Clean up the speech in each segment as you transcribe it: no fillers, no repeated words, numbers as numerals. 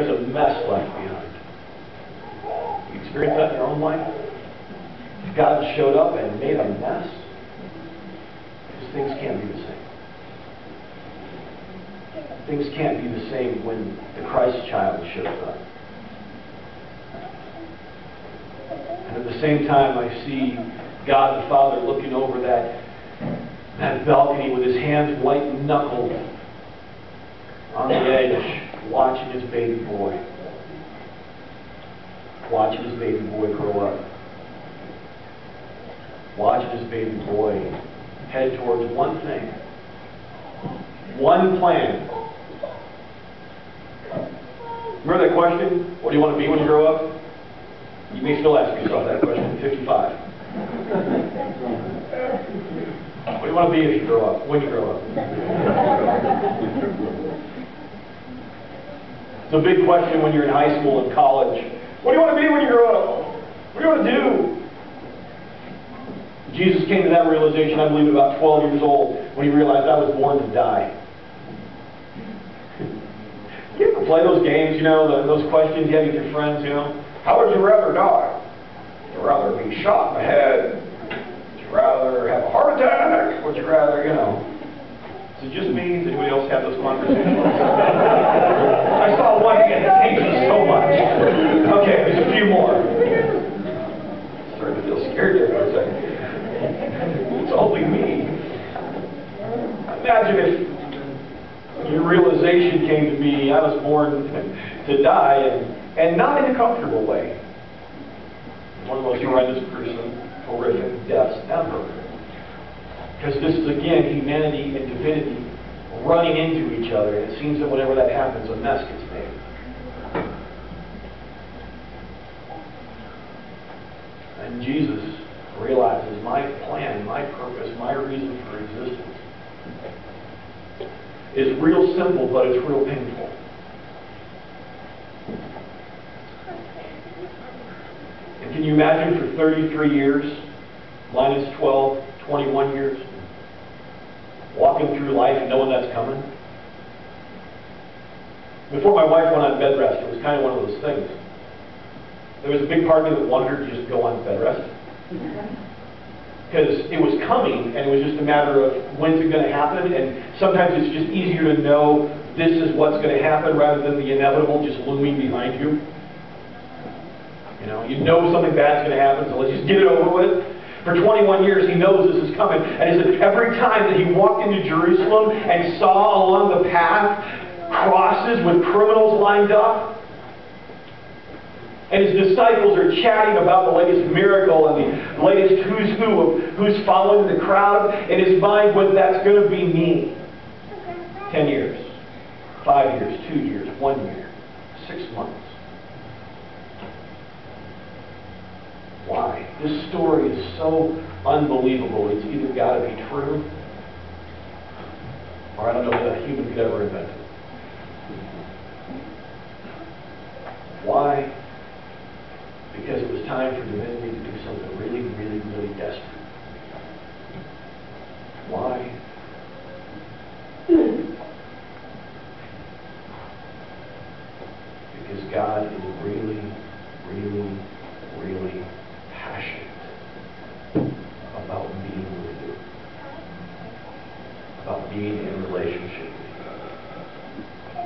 there's a mess left behind. You experience that in your own life? If God showed up and made a mess, because things can't be the same. Things can't be the same when the Christ child shows up. And at the same time, I see God the Father looking over that balcony with his hands white-knuckled on the edge, watching his baby boy. Watching his baby boy grow up. Watching his baby boy head towards one thing. One plan. Remember that question? What do you want to be when you grow up? You may still ask yourself that question at 55. What do you want to be if you grow up? When you grow up? It's a big question when you're in high school and college. What do you want to be when you grow up? What do you want to do? Jesus came to that realization, I believe, at about 12 years old, when he realized I was born to die. You ever play those games, those questions you have with your friends, How would you rather die? Would you rather be shot in the head? Would you rather have a heart attack? Would you rather, Is it just me? Does anybody else have those conversations? I saw one again. It hates me so much. Okay, there's a few more. Started to feel scared there for a second. It's only me. Imagine if your realization came to me, I was born to die, and not in a comfortable way. One of the most horrific deaths ever. Because this is, again, humanity and divinity running into each other. And it seems that whenever that happens, a mess gets made. And Jesus realizes my plan, my purpose, my reason for existence is real simple, but it's real painful. And can you imagine for 33 years, minus 12, 21 years, walking through life knowing that's coming? Before my wife went on bed rest, it was kind of one of those things. There was a big part of me that wanted her to just go on bed rest. Because it was coming, and it was just a matter of when's it going to happen, and sometimes it's just easier to know this is what's going to happen rather than the inevitable just looming behind you. You know something bad's going to happen, so let's just get it over with. For 21 years, he knows this is coming. And every time that he walked into Jerusalem and saw along the path crosses with criminals lined up, and his disciples are chatting about the latest miracle and the latest who's who of who's following the crowd, in his mind was, that's going to be me. 10 years, 5 years, 2 years, 1 year, 6 months. Why? This story is so unbelievable. It's either got to be true, or I don't know that a human could ever invent it. Why? Because it was time for divinity to do something really, really, really desperate. Why? Because God is really, really, really passionate about being with you. About being in relationship with you.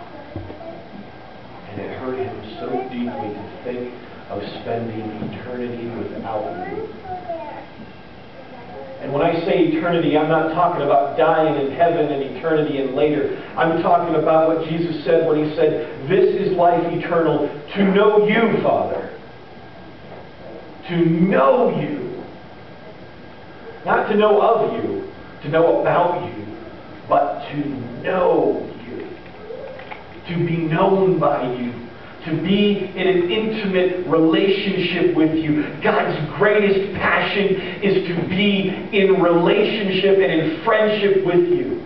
And it hurt him so deeply to think of spending eternity without you. And when I say eternity, I'm not talking about dying in heaven and eternity and later. I'm talking about what Jesus said when he said, this is life eternal, to know you, Father. To know you. Not to know of you, to know about you, but to know you. To be known by you. To be in an intimate relationship with you. God's greatest passion is to be in relationship and in friendship with you.